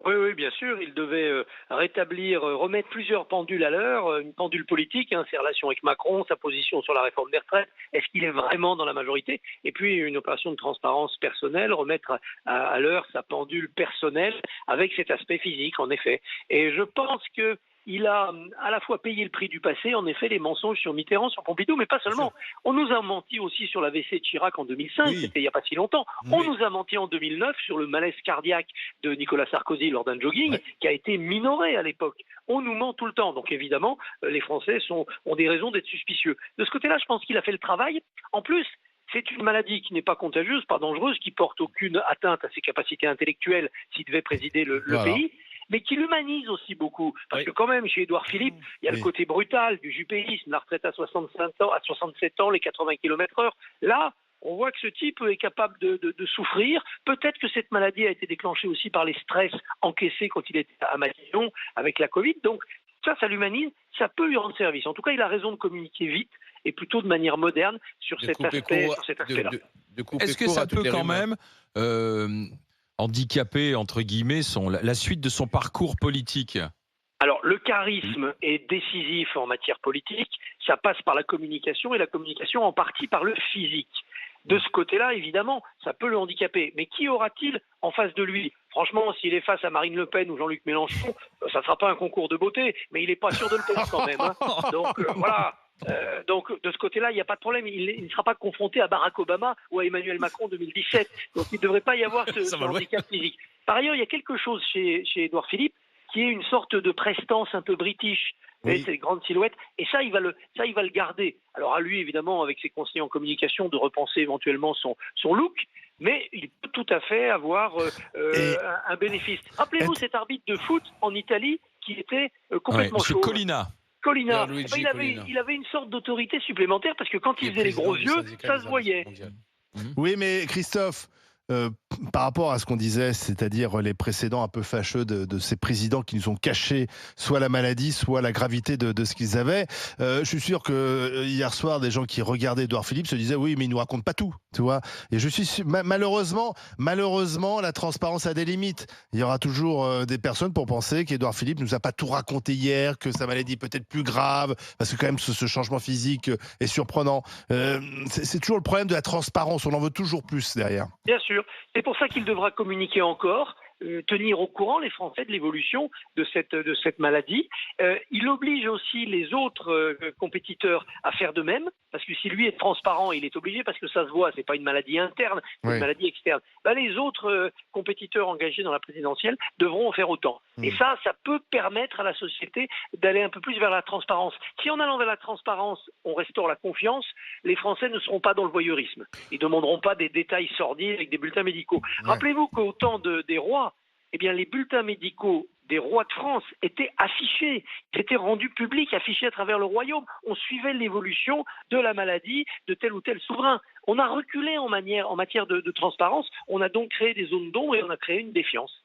Oui, oui, bien sûr, il devait rétablir, remettre plusieurs pendules à l'heure, une pendule politique, hein, ses relations avec Macron, sa position sur la réforme des retraites, est-ce qu'il est vraiment dans la majorité? Et puis une opération de transparence personnelle, remettre à l'heure sa pendule personnelle avec cet aspect physique, en effet. Et je pense que il a à la fois payé le prix du passé, en effet, les mensonges sur Mitterrand, sur Pompidou, mais pas Bien sûr. seulement. On nous a menti aussi sur l'AVC de Chirac en 2005, Oui, c'était il n'y a pas si longtemps. On oui, nous a menti en 2009 sur le malaise cardiaque de Nicolas Sarkozy lors d'un jogging ouais. qui a été minoré à l'époque. On nous ment tout le temps. Donc évidemment, les Français ont des raisons d'être suspicieux. De ce côté-là, je pense qu'il a fait le travail. En plus, c'est une maladie qui n'est pas contagieuse, pas dangereuse, qui porte aucune atteinte à ses capacités intellectuelles s'il devait présider le Voilà. pays, mais qui l'humanise aussi beaucoup. Parce Oui. que quand même, chez Édouard Philippe, il y a le Oui. côté brutal du jupéisme, la retraite à 65 ans, à 67 ans, les 80 km/h. Là, on voit que ce type est capable de souffrir. Peut-être que cette maladie a été déclenchée aussi par les stress encaissés quand il était à Matignon avec la Covid. Donc ça l'humanise, ça peut lui rendre service. En tout cas, il a raison de communiquer vite et plutôt de manière moderne sur De cet couper aspect, court, sur cet de, aspect-là. de, de couper Est-ce que court ça à toutes peut les quand rumeurs. même handicaper, entre guillemets, la suite de son parcours politique? Alors, le charisme est décisif en matière politique. Ça passe par la communication et la communication en partie par le physique. De ce côté-là, évidemment, ça peut le handicaper. Mais qui aura-t-il en face de lui? Franchement, s'il est face à Marine Le Pen ou Jean-Luc Mélenchon, ça ne sera pas un concours de beauté, mais il n'est pas sûr de le faire quand même, hein. Donc voilà. Donc de ce côté-là, il n'y a pas de problème. Il ne sera pas confronté à Barack Obama ou à Emmanuel Macron en 2017. Donc il ne devrait pas y avoir Ça ce va loin. handicap physique. Par ailleurs, il y a quelque chose chez Édouard Philippe qui est une sorte de prestance un peu british. Vous voyez, Oui. ces grandes silhouettes. Et ça, il va le garder. Alors à lui, évidemment, avec ses conseillers en communication, de repenser éventuellement son look, mais il peut tout à fait avoir Et un bénéfice. Rappelez-vous être- cet arbitre de foot en Italie qui était Ouais, complètement Monsieur chauve. Collina. Colina, eh ben, Pierluigi Collina, il avait une sorte d'autorité supplémentaire parce que quand qui il est faisait les gros président du yeux, syndicat ça des se arbitres voyait. mondiaux. Mhm. Oui, mais Christophe, euh, par rapport à ce qu'on disait, c'est-à-dire les précédents un peu fâcheux de ces présidents qui nous ont caché soit la maladie, soit la gravité de ce qu'ils avaient, je suis sûr que hier soir, des gens qui regardaient Édouard Philippe se disaient oui, mais il nous raconte pas tout, tu vois. Et je suis malheureusement, la transparence a des limites. Il y aura toujours des personnes pour penser qu'Édouard Philippe nous a pas tout raconté hier, que sa maladie est peut-être plus grave, parce que quand même ce changement physique est surprenant. C'est toujours le problème de la transparence, on en veut toujours plus derrière. Bien sûr. C'est pour ça qu'il devra communiquer encore, tenir au courant les Français de l'évolution de cette maladie. Il oblige aussi les autres compétiteurs à faire de même, parce que si lui est transparent, il est obligé, parce que ça se voit, c'est pas une maladie interne, c'est une Oui. maladie externe. Ben, les autres compétiteurs engagés dans la présidentielle devront en faire autant. Et ça peut permettre à la société d'aller un peu plus vers la transparence. Si en allant vers la transparence, on restaure la confiance, les Français ne seront pas dans le voyeurisme. Ils ne demanderont pas des détails sordides avec des bulletins médicaux. Ouais. Rappelez-vous qu'au temps des rois, eh bien, les bulletins médicaux des rois de France étaient affichés, ils étaient rendus publics, affichés à travers le royaume. On suivait l'évolution de la maladie de tel ou tel souverain. On a reculé en matière de transparence, on a donc créé des zones d'ombre et on a créé une défiance.